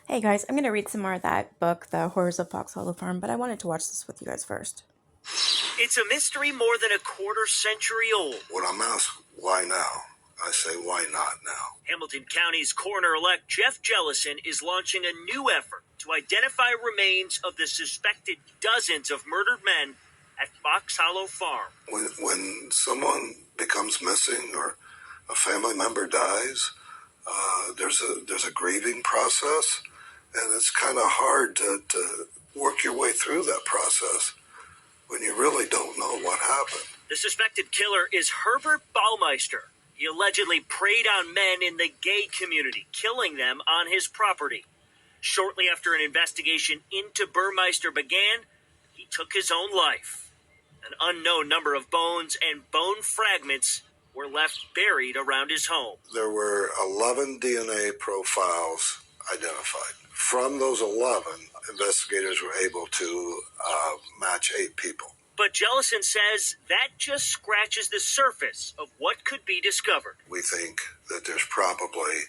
Hey guys, I'm going to read some more of that book, The Horrors of Fox Hollow Farm, but I wanted to watch this with you guys first. It's a mystery more than a quarter century old. When I'm asked, why now? I say, why not now? Hamilton County's coroner-elect Jeff Jellison is launching a new effort to identify remains of the suspected dozens of murdered men at Fox Hollow Farm. When someone becomes missing or a family member dies, there's a grieving process, and it's kind of hard to work your way through that process when you really don't know what happened. The suspected killer is Herbert Baumeister. He allegedly preyed on men in the gay community, killing them on his property. Shortly after an investigation into Burmeister began, he took his own life. An unknown number of bones and bone fragments were left buried around his home. There were 11 DNA profiles identified. From those 11, investigators were able to match 8 people. But Jellison says that just scratches the surface of what could be discovered. We think that there's probably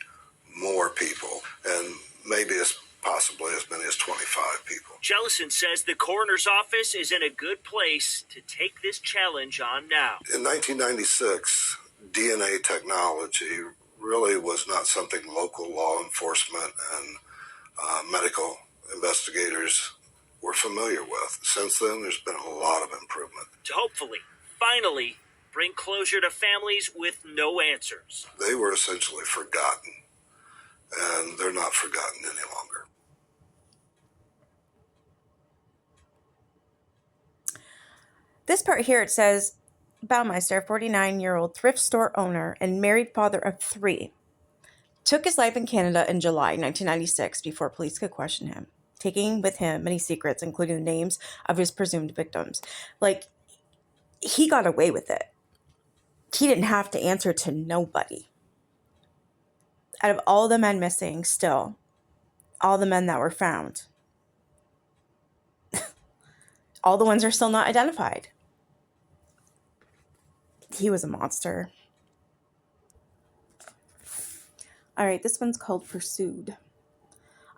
more people, and maybe possibly as many as 25 people. Jellison says the coroner's office is in a good place to take this challenge on now. In 1996, DNA technology really was not something local law enforcement and medical investigators were familiar with. Since then, there's been a lot of improvement. To hopefully, finally, bring closure to families with no answers. They were essentially forgotten, and they're not forgotten any longer. This part here, it says, Baumeister, 49-year-old thrift store owner and married father of 3, took his life in Canada in July 1996 before police could question him, taking with him many secrets, including the names of his presumed victims. Like, he got away with it. He didn't have to answer to nobody. Out of all the men missing, still, all the men that were found, all the ones are still not identified. He was a monster. All right, this one's called Pursued.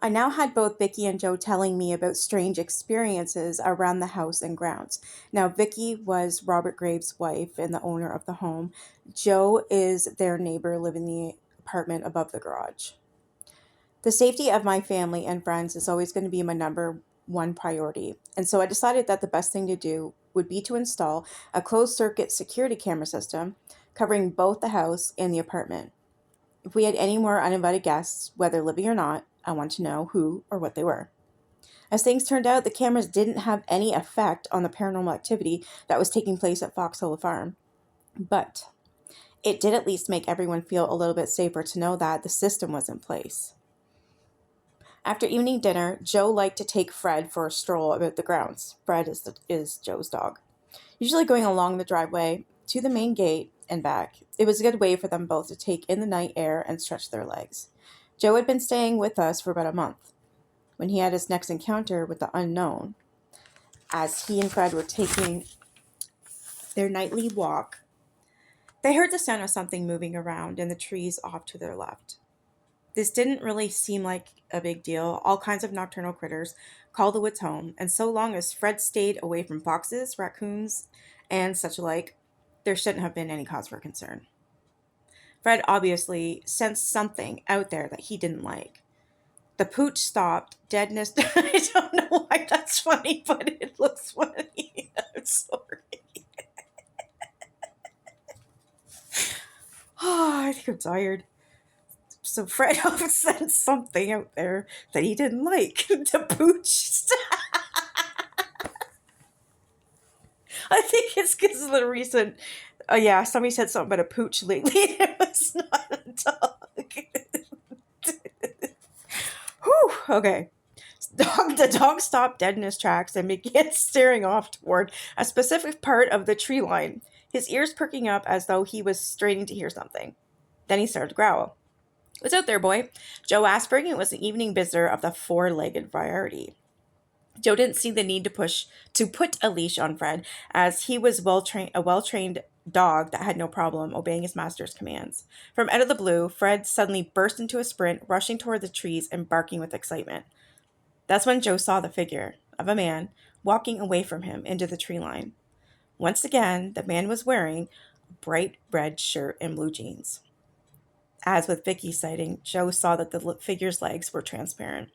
I now had both Vicky and Joe telling me about strange experiences around the house and grounds. Now, Vicky was Robert Graves' wife and the owner of the home. Joe is their neighbor living in the apartment above the garage. The safety of my family and friends is always going to be my number one priority. And so I decided that the best thing to do would be to install a closed-circuit security camera system covering both the house and the apartment. If we had any more uninvited guests, whether living or not, I want to know who or what they were. As things turned out, the cameras didn't have any effect on the paranormal activity that was taking place at Fox Hollow Farm. But it did at least make everyone feel a little bit safer to know that the system was in place. After evening dinner, Joe liked to take Fred for a stroll about the grounds. Fred is Joe's dog. Usually going along the driveway to the main gate and back. It was a good way for them both to take in the night air and stretch their legs. Joe had been staying with us for about a month when he had his next encounter with the unknown. As he and Fred were taking their nightly walk, they heard the sound of something moving around in the trees off to their left. This didn't really seem like a big deal. All kinds of nocturnal critters call the woods home, and so long as Fred stayed away from foxes, raccoons, and such like, there shouldn't have been any cause for concern. Fred obviously sensed something out there that he didn't like. The pooch stopped, deadness. I don't know why that's funny, but it looks funny. I'm sorry. Oh, I think I'm tired. So Fred sensed something out there that he didn't like. The pooch. I think it's because of the recent. Somebody said something about a pooch lately. It was not a dog. Whew. Okay. The dog stopped dead in his tracks and began staring off toward a specific part of the tree line, his ears perking up as though he was straining to hear something. Then he started to growl. "What's out there, boy?" Joe asked, bringing it was an evening visitor of the 4-legged variety. Joe didn't see the need to put a leash on Fred, as he was a well-trained dog that had no problem obeying his master's commands. From out of the blue, Fred suddenly burst into a sprint, rushing toward the trees and barking with excitement. That's when Joe saw the figure of a man walking away from him into the tree line. Once again, the man was wearing a bright red shirt and blue jeans. As with Vicky's sighting, Joe saw that the figure's legs were transparent.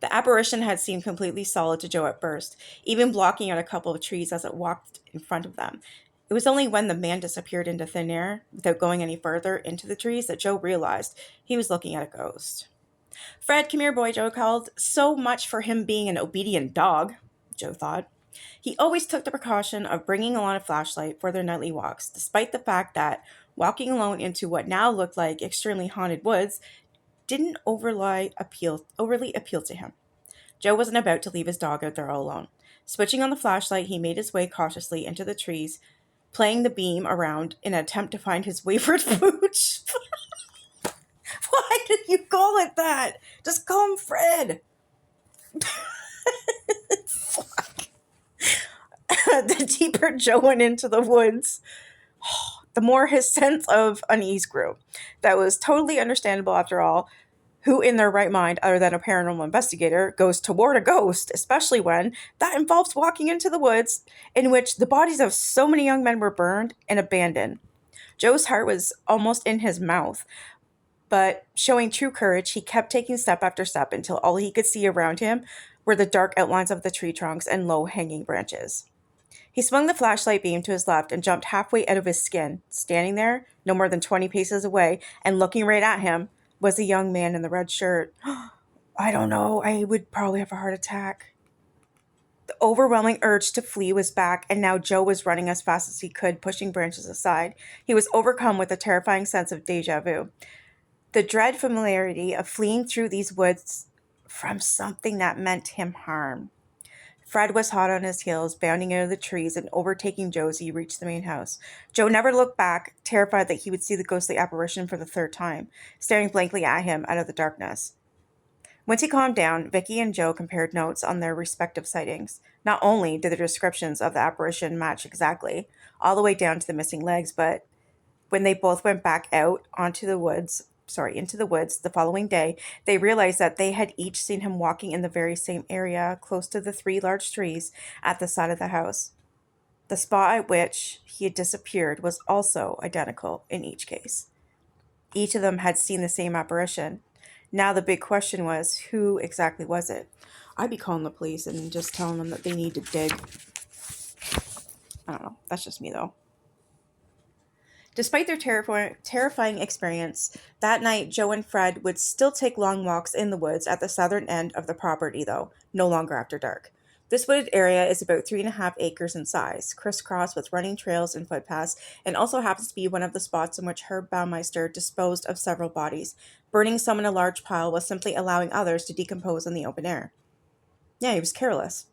The apparition had seemed completely solid to Joe at first, even blocking out a couple of trees as it walked in front of them. It was only when the man disappeared into thin air, without going any further into the trees, that Joe realized he was looking at a ghost. Fred, come here, boy, Joe called. So much for him being an obedient dog, Joe thought. He always took the precaution of bringing along a flashlight for their nightly walks, despite the fact that walking alone into what now looked like extremely haunted woods didn't overly appeal to him. Joe wasn't about to leave his dog out there all alone. Switching on the flashlight, he made his way cautiously into the trees, playing the beam around in an attempt to find his wayward pooch. Why did you call it that? Just call him Fred. Fuck. The deeper Joe went into the woods, the more his sense of unease grew. That was totally understandable after all. Who in their right mind, other than a paranormal investigator, goes toward a ghost, especially when that involves walking into the woods in which the bodies of so many young men were burned and abandoned? Joe's heart was almost in his mouth, but showing true courage, he kept taking step after step until all he could see around him were the dark outlines of the tree trunks and low-hanging branches. He swung the flashlight beam to his left and jumped halfway out of his skin. Standing there, no more than 20 paces away, and looking right at him, was a young man in the red shirt. I don't know, I would probably have a heart attack. The overwhelming urge to flee was back, and now Joe was running as fast as he could, pushing branches aside. He was overcome with a terrifying sense of deja vu. The dread familiarity of fleeing through these woods from something that meant him harm. Fred was hot on his heels, bounding out of the trees and overtaking Joe as he reached the main house. Joe never looked back, terrified that he would see the ghostly apparition for the third time, staring blankly at him out of the darkness. Once he calmed down, Vicky and Joe compared notes on their respective sightings. Not only did the descriptions of the apparition match exactly, all the way down to the missing legs, but when they both went back out into the woods the following day, they realized that they had each seen him walking in the very same area, close to the 3 large trees at the side of the house. The spot at which he had disappeared was also identical in each case. Each of them had seen the same apparition. Now the big question was, who exactly was it? I'd be calling the police and just telling them that they need to dig. I don't know. That's just me, though. Despite their terrifying experience, that night Joe and Fred would still take long walks in the woods at the southern end of the property, though no longer after dark. This wooded area is about 3.5 acres in size, crisscrossed with running trails and footpaths, and also happens to be one of the spots in which Herb Baumeister disposed of several bodies, burning some in a large pile while simply allowing others to decompose in the open air. Yeah, he was careless.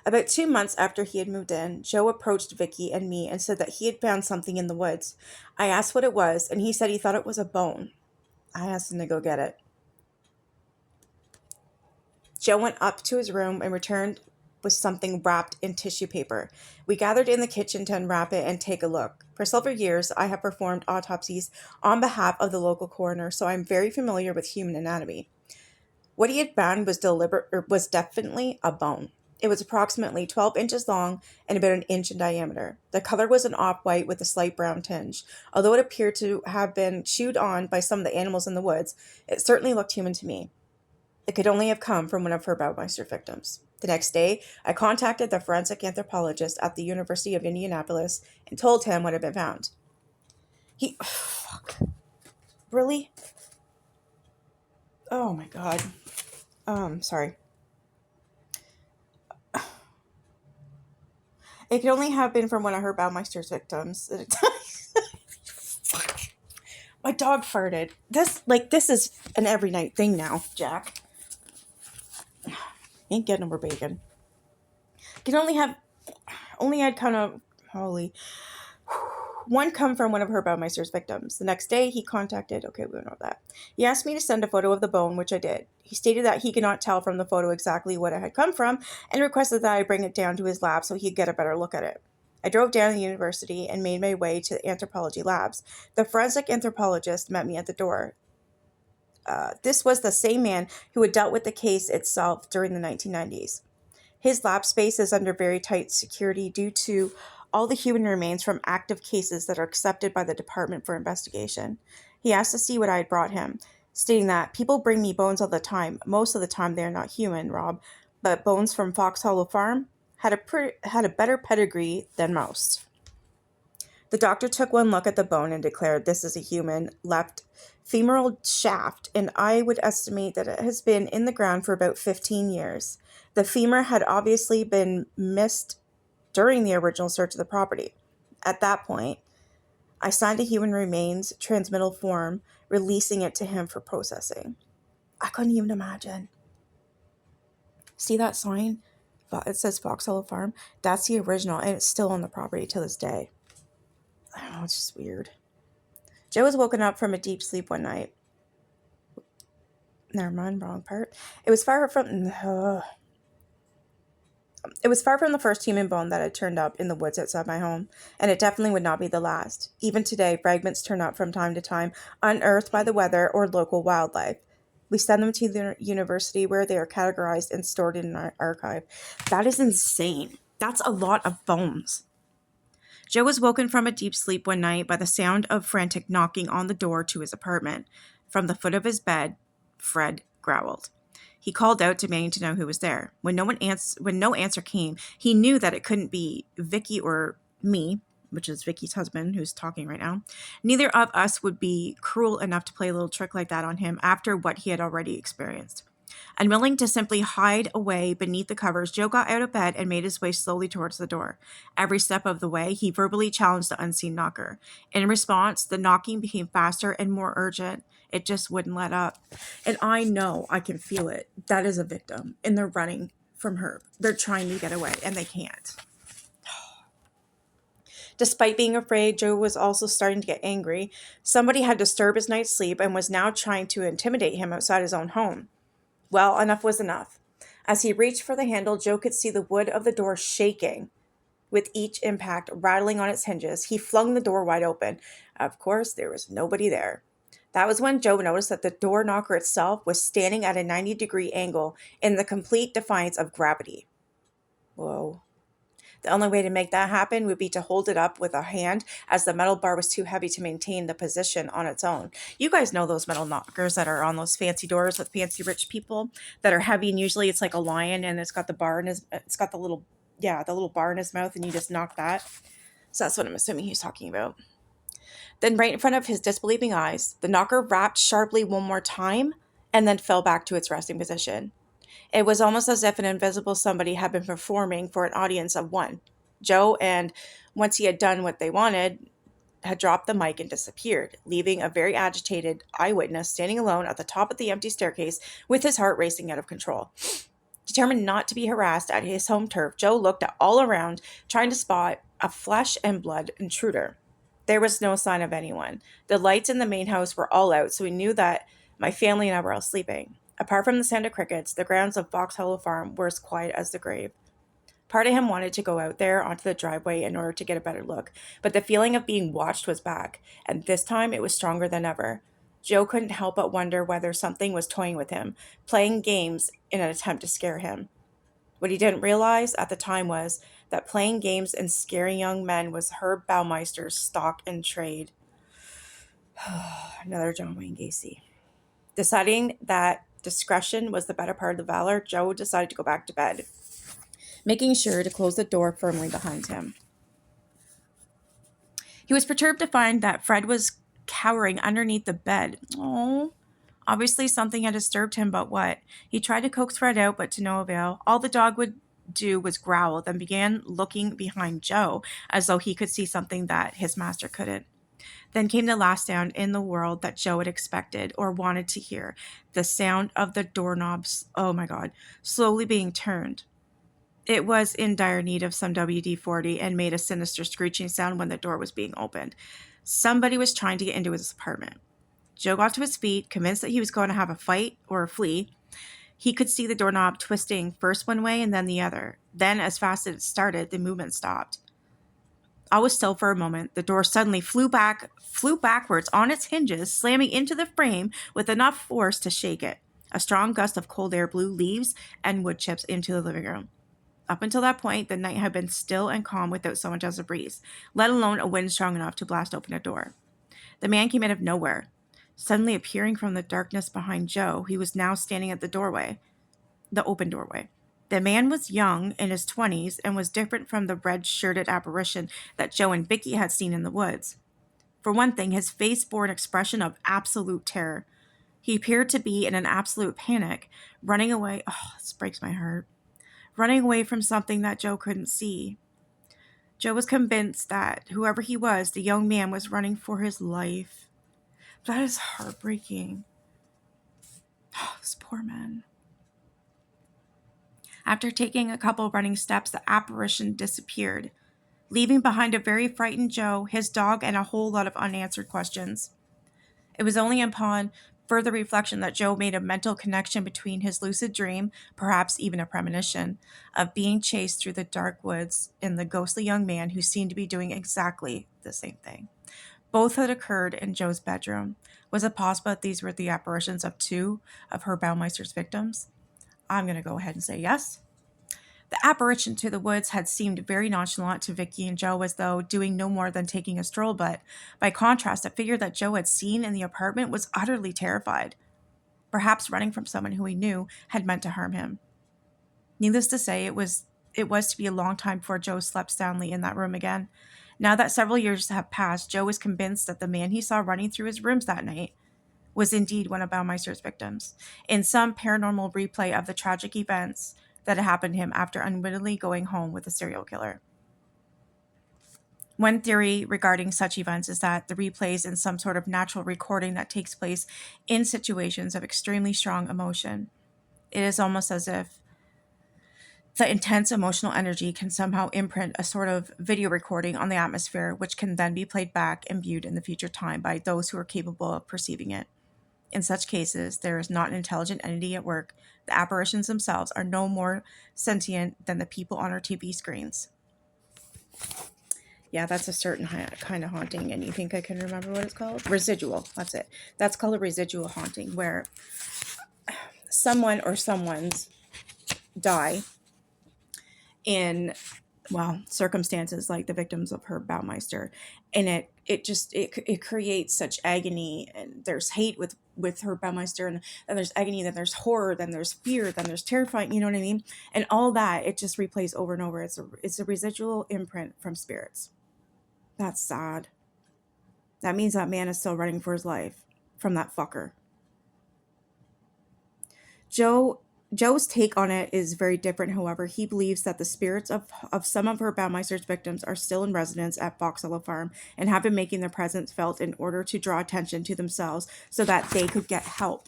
About 2 months after he had moved in, Joe approached Vicky and me and said that he had found something in the woods. I asked what it was, and he said he thought it was a bone. I asked him to go get it. Joe went up to his room and returned with something wrapped in tissue paper. We gathered in the kitchen to unwrap it and take a look. For several years, I have performed autopsies on behalf of the local coroner, so I'm very familiar with human anatomy. What he had found was definitely a bone. It was approximately 12 inches long and about an inch in diameter. The color was an off-white with a slight brown tinge. Although it appeared to have been chewed on by some of the animals in the woods, it certainly looked human to me. It could only have come from one of Herb Baumeister victims. The next day, I contacted the forensic anthropologist at the University of Indianapolis and told him what had been found. Fuck. Really? Oh my god. Sorry. It could only have been from one of Herb Baumeister's victims. Fuck. My dog farted. This is an every night thing now, Jack. Ain't getting over bacon. Could only had kind of one come from one of Herb Baumeister's victims. The next day, he contacted... Okay, we don't know that. He asked me to send a photo of the bone, which I did. He stated that he could not tell from the photo exactly what it had come from, and requested that I bring it down to his lab so he'd get a better look at it. I drove down to the university and made my way to the anthropology labs. The forensic anthropologist met me at the door. This was the same man who had dealt with the case itself during the 1990s. His lab space is under very tight security due to all the human remains from active cases that are accepted by the department for investigation. He asked to see what I had brought him, stating that people bring me bones all the time. Most of the time they are not human, Rob, but bones from Fox Hollow Farm had a better pedigree than most. The doctor took one look at the bone and declared this is a human left femoral shaft, and I would estimate that it has been in the ground for about 15 years. The femur had obviously been missed during the original search of the property. At that point, I signed a human remains transmittal form, releasing it to him for processing. I couldn't even imagine. See that sign? It says Fox Hollow Farm. That's the original, and it's still on the property to this day. I don't know, it's just weird. Joe was woken up from a deep sleep one night. Never mind, wrong part. It was far from the first human bone that had turned up in the woods outside my home, and it definitely would not be the last. Even today, fragments turn up from time to time, unearthed by the weather or local wildlife. We send them to the university where they are categorized and stored in an archive. That is insane. That's a lot of bones. Joe was woken from a deep sleep one night by the sound of frantic knocking on the door to his apartment. From the foot of his bed, Fred growled. He called out, demanding to know who was there. When no answer came, he knew that it couldn't be Vicky or me, which is Vicky's husband, who's talking right now. Neither of us would be cruel enough to play a little trick like that on him after what he had already experienced. Unwilling to simply hide away beneath the covers, Joe got out of bed and made his way slowly towards the door. Every step of the way, he verbally challenged the unseen knocker. In response, the knocking became faster and more urgent. It just wouldn't let up. And I know, I can feel it. That is a victim, and they're running from her. They're trying to get away, and they can't. Despite being afraid, Joe was also starting to get angry. Somebody had disturbed his night's sleep and was now trying to intimidate him outside his own home. Well, enough was enough. As he reached for the handle, Joe could see the wood of the door shaking. With each impact rattling on its hinges, he flung the door wide open. Of course, there was nobody there. That was when Joe noticed that the door knocker itself was standing at a 90-degree angle in the complete defiance of gravity. Whoa. The only way to make that happen would be to hold it up with a hand, as the metal bar was too heavy to maintain the position on its own. You guys know those metal knockers that are on those fancy doors with fancy rich people that are heavy, and usually it's like a lion and it's got the bar in it's got the little bar in his mouth, and you just knock that. So that's what I'm assuming he's talking about. Then right in front of his disbelieving eyes, the knocker rapped sharply one more time and then fell back to its resting position. It was almost as if an invisible somebody had been performing for an audience of one. Joe, and once he had done what they wanted, had dropped the mic and disappeared, leaving a very agitated eyewitness standing alone at the top of the empty staircase with his heart racing out of control. Determined not to be harassed at his home turf, Joe looked all around, trying to spot a flesh and blood intruder. There was no sign of anyone. The lights in the main house were all out, so we knew that my family and I were all sleeping. Apart from the sound of crickets, the grounds of Fox Hollow Farm were as quiet as the grave. Part of him wanted to go out there onto the driveway in order to get a better look, but the feeling of being watched was back, and this time it was stronger than ever. Joe couldn't help but wonder whether something was toying with him, playing games in an attempt to scare him. What he didn't realize at the time was that playing games and scaring young men was Herb Baumeister's stock in trade. Another John Wayne Gacy. Deciding that discretion was the better part of the valor, Joe decided to go back to bed, making sure to close the door firmly behind him. He was perturbed to find that Fred was cowering underneath the bed. Oh, obviously something had disturbed him, but what? He tried to coax Fred out, but to no avail. All the dog would do was growl, then began looking behind Joe as though he could see something that his master couldn't. Then came the last sound in the world that Joe had expected or wanted to hear, the sound of the doorknobs, oh my God, slowly being turned. It was in dire need of some WD-40 and made a sinister screeching sound when the door was being opened. Somebody was trying to get into his apartment. Joe got to his feet, convinced that he was going to have a fight or flee. He could see the doorknob twisting first one way and then the other. Then, as fast as it started, the movement stopped. All was still for a moment. The door suddenly flew backwards on its hinges, slamming into the frame with enough force to shake it. A strong gust of cold air blew leaves and wood chips into the living room. Up until that point, the night had been still and calm without so much as a breeze, let alone a wind strong enough to blast open a door. The man came out of nowhere, suddenly appearing from the darkness behind Joe. He was now standing at the open doorway. The man was young, in his 20s, and was different from the red-shirted apparition that Joe and Vicky had seen in the woods. For one thing, his face bore an expression of absolute terror. He appeared to be in an absolute panic, running away. Oh, this breaks my heart. Running away from something that Joe couldn't see. Joe was convinced that whoever he was, the young man was running for his life. That is heartbreaking. Oh, this poor man. After taking a couple running steps, the apparition disappeared, leaving behind a very frightened Joe, his dog, and a whole lot of unanswered questions. It was only upon further reflection that Joe made a mental connection between his lucid dream, perhaps even a premonition, of being chased through the dark woods and the ghostly young man who seemed to be doing exactly the same thing. Both had occurred in Joe's bedroom. Was it possible that these were the apparitions of two of Herb Baumeister's victims? I'm going to go ahead and say yes. The apparition to the woods had seemed very nonchalant to Vicky and Joe, as though doing no more than taking a stroll, but by contrast, the figure that Joe had seen in the apartment was utterly terrified. Perhaps running from someone who he knew had meant to harm him. Needless to say, it was to be a long time before Joe slept soundly in that room again. Now that several years have passed, Joe was convinced that the man he saw running through his rooms that night was indeed one of Baumeister's victims, in some paranormal replay of the tragic events that had happened to him after unwittingly going home with a serial killer. One theory regarding such events is that the replay is in some sort of natural recording that takes place in situations of extremely strong emotion. It is almost as if the intense emotional energy can somehow imprint a sort of video recording on the atmosphere, which can then be played back and viewed in the future time by those who are capable of perceiving it. In such cases, there is not an intelligent entity at work. The apparitions themselves are no more sentient than the people on our TV screens. Yeah, that's a certain kind of haunting, and you think I can remember what it's called? Residual, that's it. That's called a residual haunting, where someone or someone's die in, well, circumstances like the victims of Herb Baumeister, and it creates such agony, and there's hate with Herb Baumeister, and then there's agony, then there's horror, then there's fear, then there's terrifying, you know what I mean? And all that, it just replays over and over. It's a residual imprint from spirits. That's sad. That means that man is still running for his life from that fucker. Joe's take on it is very different, however. He believes that the spirits of some of Herb Baumeister's victims are still in residence at Fox Hollow Farm and have been making their presence felt in order to draw attention to themselves so that they could get help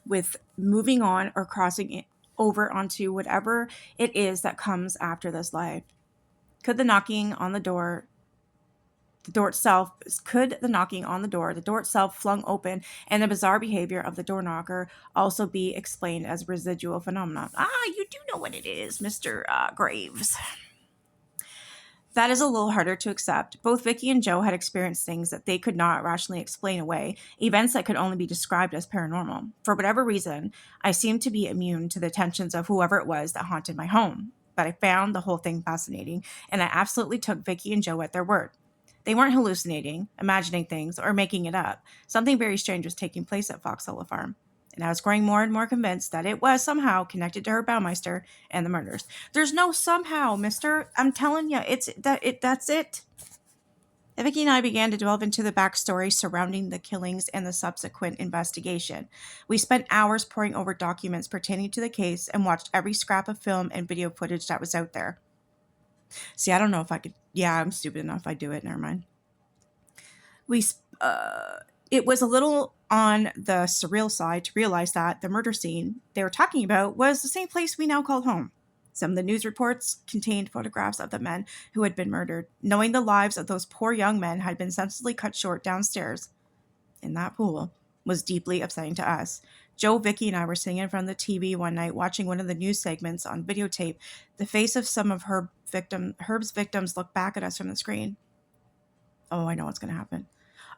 with moving on or crossing it over onto whatever it is that comes after this life. Could the knocking on the door itself flung open, and the bizarre behavior of the door knocker also be explained as residual phenomena? You do know what it is, Mr. Graves. That is a little harder to accept. Both Vicky and Joe had experienced things that they could not rationally explain away, events that could only be described as paranormal. For whatever reason, I seemed to be immune to the attentions of whoever it was that haunted my home. But I found the whole thing fascinating, and I absolutely took Vicky and Joe at their word. They weren't hallucinating, imagining things, or making it up. Something very strange was taking place at Fox Hollow Farm, and I was growing more and more convinced that it was somehow connected to Herb Baumeister and the murders. There's no somehow, mister. I'm telling you, that's it. Vicky and I began to delve into the backstory surrounding the killings and the subsequent investigation. We spent hours poring over documents pertaining to the case and watched every scrap of film and video footage that was out there. See, I don't know if I could. Yeah, I'm stupid enough. I do it. Never mind. It was a little on the surreal side to realize that the murder scene they were talking about was the same place we now call home. Some of the news reports contained photographs of the men who had been murdered. Knowing the lives of those poor young men had been senselessly cut short downstairs in that pool was deeply upsetting to us. Joe, Vicky, and I were sitting in front of the TV one night watching one of the news segments on videotape. The face of some of Herb's victims looked back at us from the screen. Oh, I know what's going to happen.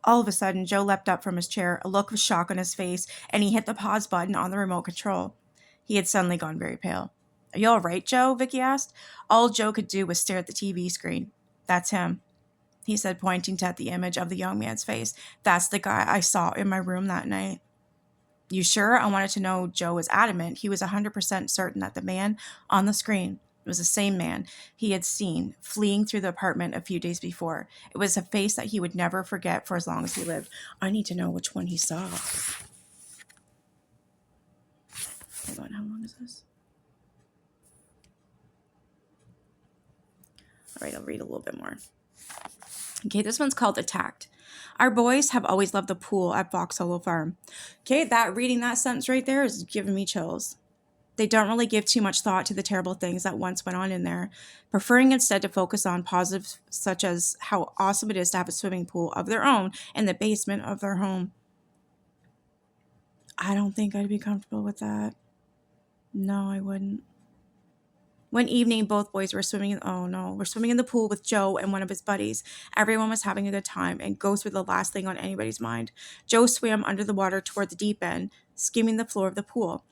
All of a sudden, Joe leapt up from his chair, a look of shock on his face, and he hit the pause button on the remote control. He had suddenly gone very pale. Are you all right, Joe? Vicky asked. All Joe could do was stare at the TV screen. That's him, he said, pointing to the image of the young man's face. That's the guy I saw in my room that night. You sure? I wanted to know. Joe was adamant. He was 100% certain that the man on the screen was the same man he had seen fleeing through the apartment a few days before. It was a face that he would never forget for as long as he lived. I need to know which one he saw. Hold on, how long is this? All right, I'll read a little bit more. Okay, this one's called Attacked. Our boys have always loved the pool at Fox Hollow Farm. Okay, reading that sentence right there is giving me chills. They don't really give too much thought to the terrible things that once went on in there, preferring instead to focus on positives such as how awesome it is to have a swimming pool of their own in the basement of their home. I don't think I'd be comfortable with that. No, I wouldn't. One evening, both boys were swimming in the pool with Joe and one of his buddies. Everyone was having a good time, and ghosts were the last thing on anybody's mind. Joe swam under the water toward the deep end, skimming the floor of the pool.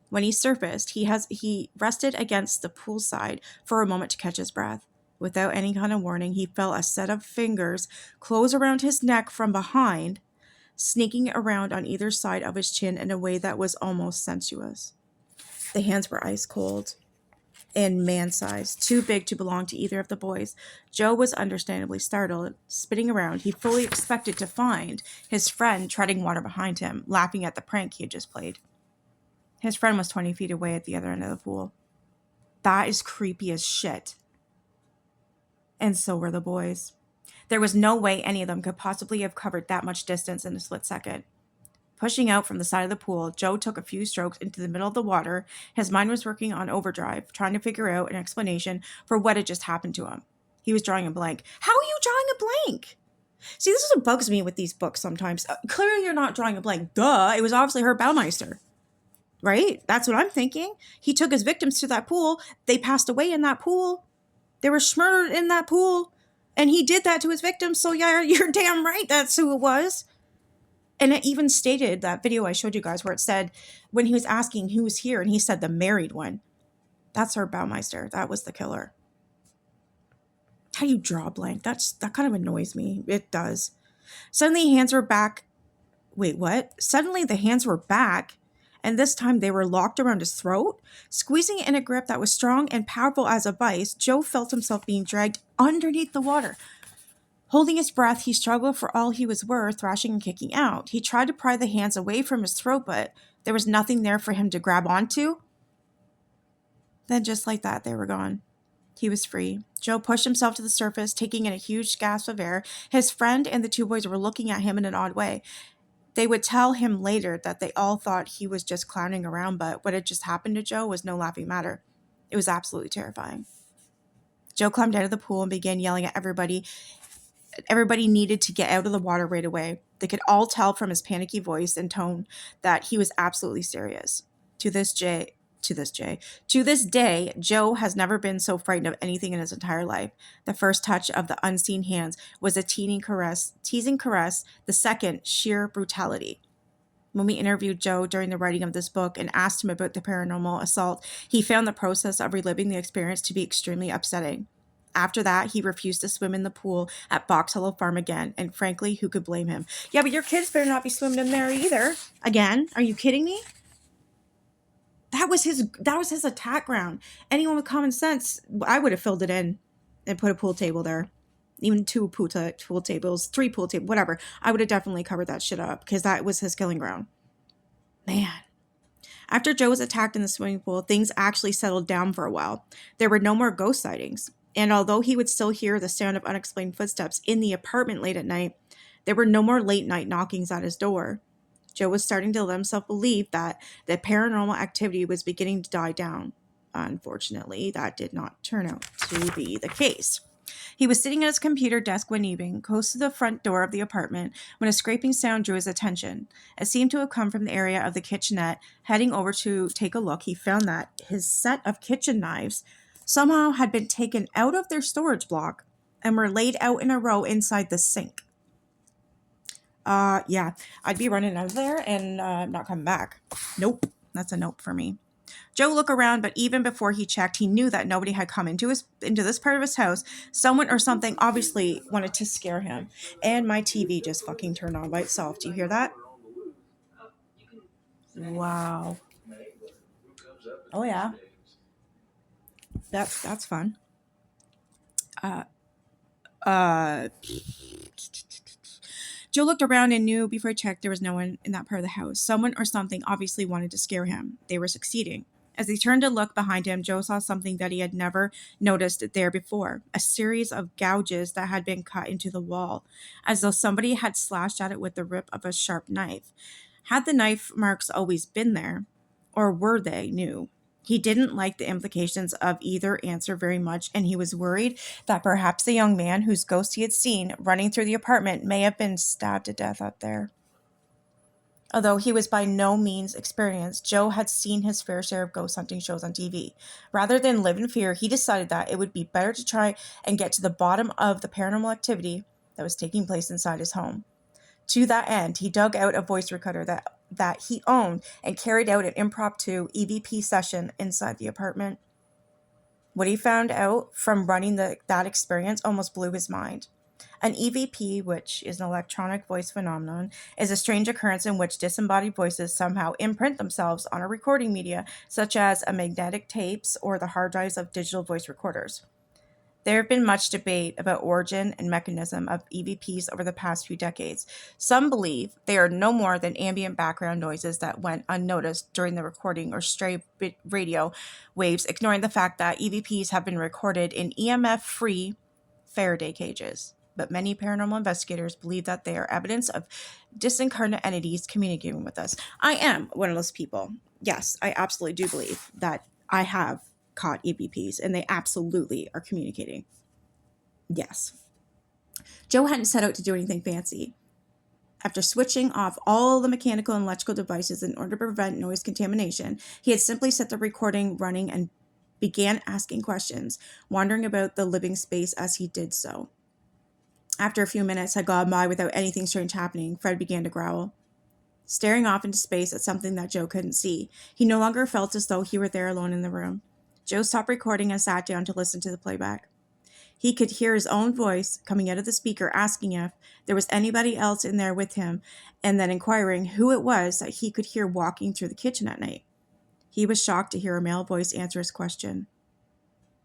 When he surfaced, he rested against the pool side for a moment to catch his breath. Without any kind of warning, he felt a set of fingers close around his neck from behind, sneaking around on either side of his chin in a way that was almost sensuous. The hands were ice cold and man-sized, too big to belong to either of the boys. Joe was understandably startled. Spinning around, he fully expected to find his friend treading water behind him, laughing at the prank he had just played. His friend was 20 feet away at the other end of the pool. That is creepy as shit. And so were the boys. There was no way any of them could possibly have covered that much distance in a split second. Pushing out from the side of the pool, Joe took a few strokes into the middle of the water. His mind was working on overdrive, trying to figure out an explanation for what had just happened to him. He was drawing a blank. How are you drawing a blank? See, this is what bugs me with these books sometimes. Clearly you're not drawing a blank. Duh, it was obviously Herb Baumeister. Right? That's what I'm thinking. He took his victims to that pool. They passed away in that pool. They were murdered in that pool. And he did that to his victims. So yeah, you're damn right. That's who it was. And it even stated that video I showed you guys where it said when he was asking who was here and he said the married one. That's Herb Baumeister. That was the killer. How do you draw a blank? That kind of annoys me. It does. Suddenly hands were back. Wait, what? Suddenly the hands were back. And this time they were locked around his throat. Squeezing in a grip that was strong and powerful as a vice, Joe felt himself being dragged underneath the water. Holding his breath, he struggled for all he was worth, thrashing and kicking out. He tried to pry the hands away from his throat, but there was nothing there for him to grab onto. Then just like that, they were gone. He was free. Joe pushed himself to the surface, taking in a huge gasp of air. His friend and the two boys were looking at him in an odd way. They would tell him later that they all thought he was just clowning around, but what had just happened to Joe was no laughing matter. It was absolutely terrifying. Joe climbed out of the pool and began yelling at everybody. Everybody needed to get out of the water right away. They could all tell from his panicky voice and tone that he was absolutely serious. To this day, Joe has never been so frightened of anything in his entire life. The first touch of the unseen hands was a teasing caress. The second, sheer brutality. When we interviewed Joe during the writing of this book and asked him about the paranormal assault, he found the process of reliving the experience to be extremely upsetting. After that, he refused to swim in the pool at Fox Hollow Farm again, and frankly, who could blame him? Yeah, but your kids better not be swimming in there either. Again, are you kidding me? That was his attack ground. Anyone with common sense, I would have filled it in and put a pool table there. Even 2 pool tables, 3 pool tables, whatever. I would have definitely covered that shit up because that was his killing ground. Man. After Joe was attacked in the swimming pool, things actually settled down for a while. There were no more ghost sightings. And although he would still hear the sound of unexplained footsteps in the apartment late at night, there were no more late night knockings at his door. Joe was starting to let himself believe that the paranormal activity was beginning to die down. Unfortunately, that did not turn out to be the case. He was sitting at his computer desk one evening, close to the front door of the apartment, when a scraping sound drew his attention. It seemed to have come from the area of the kitchenette. Heading over to take a look, he found that his set of kitchen knives somehow had been taken out of their storage block and were laid out in a row inside the sink. Yeah, I'd be running out of there and not coming back. Nope, that's a nope for me. Joe looked around, but even before he checked, he knew that nobody had come into this part of his house. Someone or something obviously wanted to scare him. And my TV just fucking turned on by itself. Do you hear that? Wow. Oh yeah. That's fun. Joe looked around and knew before he checked there was no one in that part of the house. Someone or something obviously wanted to scare him. They were succeeding. As he turned to look behind him, Joe saw something that he had never noticed there before. A series of gouges that had been cut into the wall, as though somebody had slashed at it with the rip of a sharp knife. Had the knife marks always been there? Or were they new? He didn't like the implications of either answer very much, and he was worried that perhaps the young man whose ghost he had seen running through the apartment may have been stabbed to death up there. Although he was by no means experienced, Joe had seen his fair share of ghost hunting shows on TV. Rather than live in fear, he decided that it would be better to try and get to the bottom of the paranormal activity that was taking place inside his home. To that end, he dug out a voice recorder that he owned and carried out an impromptu EVP session inside the apartment. What he found out from running that experience almost blew his mind. An EVP, which is an electronic voice phenomenon, is a strange occurrence in which disembodied voices somehow imprint themselves on a recording media, such as a magnetic tapes or the hard drives of digital voice recorders. There have been much debate about origin and mechanism of EVPs over the past few decades. Some believe they are no more than ambient background noises that went unnoticed during the recording or stray radio waves, ignoring the fact that EVPs have been recorded in EMF-free Faraday cages. But many paranormal investigators believe that they are evidence of disincarnate entities communicating with us. I am one of those people. Yes, I absolutely do believe that I have caught EVPs, and they absolutely are communicating. Yes. Joe hadn't set out to do anything fancy. After switching off all the mechanical and electrical devices in order to prevent noise contamination, he had simply set the recording running and began asking questions, wandering about the living space as he did so. After a few minutes had gone by without anything strange happening, Fred began to growl, staring off into space at something that Joe couldn't see. He no longer felt as though he were there alone in the room. Joe stopped recording and sat down to listen to the playback. He could hear his own voice coming out of the speaker asking if there was anybody else in there with him, and then inquiring who it was that he could hear walking through the kitchen at night. He was shocked to hear a male voice answer his question,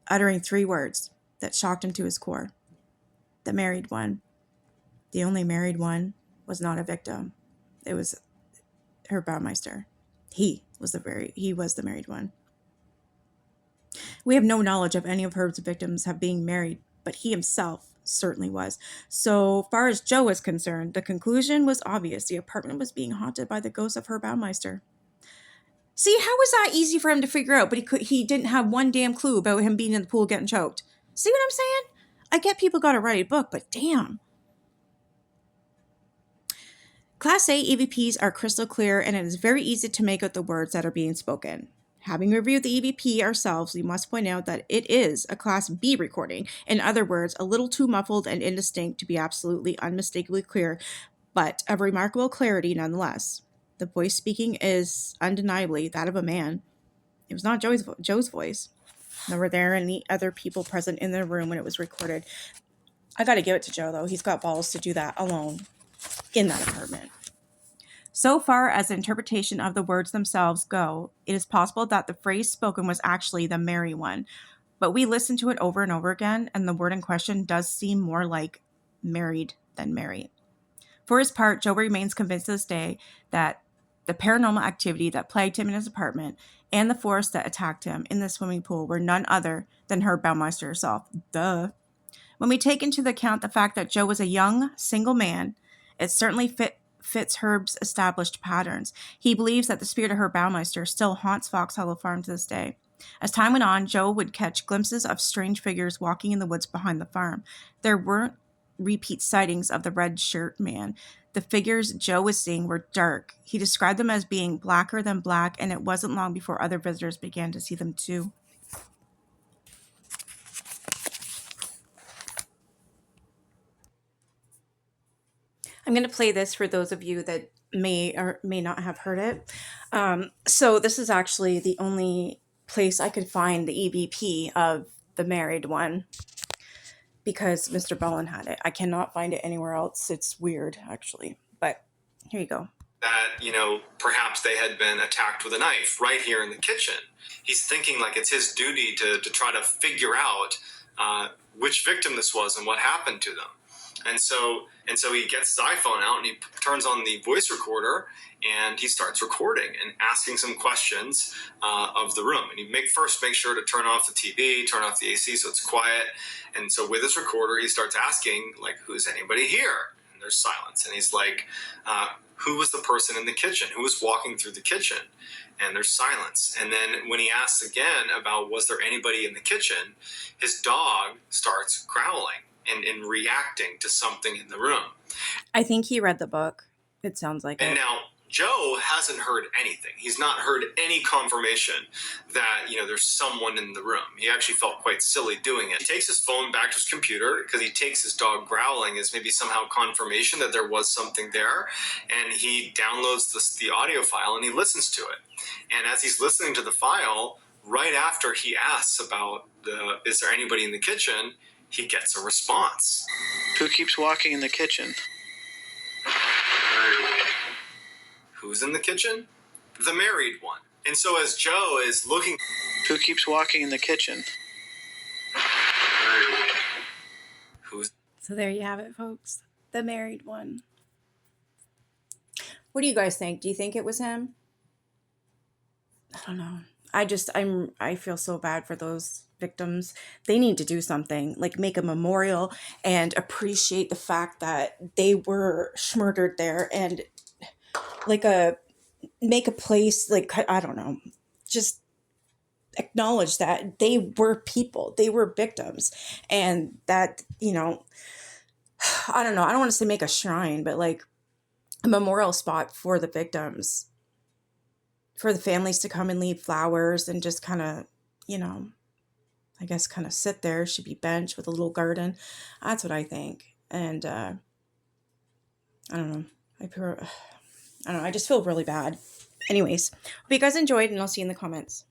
uttering 3 words that shocked him to his core. The married one. The only married one was not a victim. It was Herb Baumeister. He was the married one. We have no knowledge of any of Herb's victims have being married, but he himself certainly was. So far as Joe was concerned, the conclusion was obvious. The apartment was being haunted by the ghost of Herb Baumeister. See, how was that easy for him to figure out, but he didn't have one damn clue about him being in the pool getting choked. See what I'm saying? I get people got to write a book, but damn. Class A EVPs are crystal clear, and it is very easy to make out the words that are being spoken. Having reviewed the EVP ourselves, we must point out that it is a Class B recording. In other words, a little too muffled and indistinct to be absolutely unmistakably clear, but of remarkable clarity nonetheless. The voice speaking is undeniably that of a man. It was not Joe's voice. Nor were there any other people present in the room when it was recorded. I gotta give it to Joe, though. He's got balls to do that alone in that apartment. So far as the interpretation of the words themselves go, it is possible that the phrase spoken was actually the merry one, but we listen to it over and over again, and the word in question does seem more like married than merry. For his part, Joe remains convinced to this day that the paranormal activity that plagued him in his apartment and the force that attacked him in the swimming pool were none other than Herb Baumeister herself. Duh. When we take into account the fact that Joe was a young, single man, it certainly fits Herb's established patterns. He believes that the spirit of Herb Baumeister still haunts Fox Hollow Farm to this day. As time went on, Joe would catch glimpses of strange figures walking in the woods behind the farm. There weren't repeat sightings of the red shirt man. The figures Joe was seeing were dark. He described them as being blacker than black, and it wasn't long before other visitors began to see them too. I'm going to play this for those of you that may or may not have heard it. So this is actually the only place I could find the EVP of The Married One, because Mr. Bowen had it. I cannot find it anywhere else. It's weird, actually. But here you go. That, perhaps they had been attacked with a knife right here in the kitchen. He's thinking like it's his duty to try to figure out which victim this was and what happened to them. And so he gets his iPhone out and he turns on the voice recorder and he starts recording and asking some questions of the room. And he first make sure to turn off the TV, turn off the AC so it's quiet. And so with his recorder, he starts asking, like, who's anybody here? And there's silence. And he's like, who was the person in the kitchen? Who was walking through the kitchen? And there's silence. And then when he asks again about was there anybody in the kitchen, his dog starts growling and reacting to something in the room. I think he read the book. It sounds like And it. now Joe hasn't heard anything. He's not heard any confirmation that, there's someone in the room. He actually felt quite silly doing it. He takes his phone back to his computer because he takes his dog growling as maybe somehow confirmation that there was something there. And he downloads the audio file and he listens to it. And as he's listening to the file, right after he asks about is there anybody in the kitchen, he gets a response. Who keeps walking in the kitchen? Who's in the kitchen? The married one. And so as Joe is looking... Who keeps walking in the kitchen? Who's... So there you have it, folks. The Married One. What do you guys think? Do you think it was him? I don't know. I feel so bad for those victims. They need to do something, like make a memorial and appreciate the fact that they were murdered there, and make a place, like, I don't know, just acknowledge that they were people, they were victims, and that, I don't know, I don't want to say make a shrine, but like a memorial spot for the victims, for the families to come and leave flowers and just kind of, I guess kind of sit there. Should be bench with a little garden. That's what I think. And I don't know. I don't know. I just feel really bad. Anyways, hope you guys enjoyed, and I'll see you in the comments.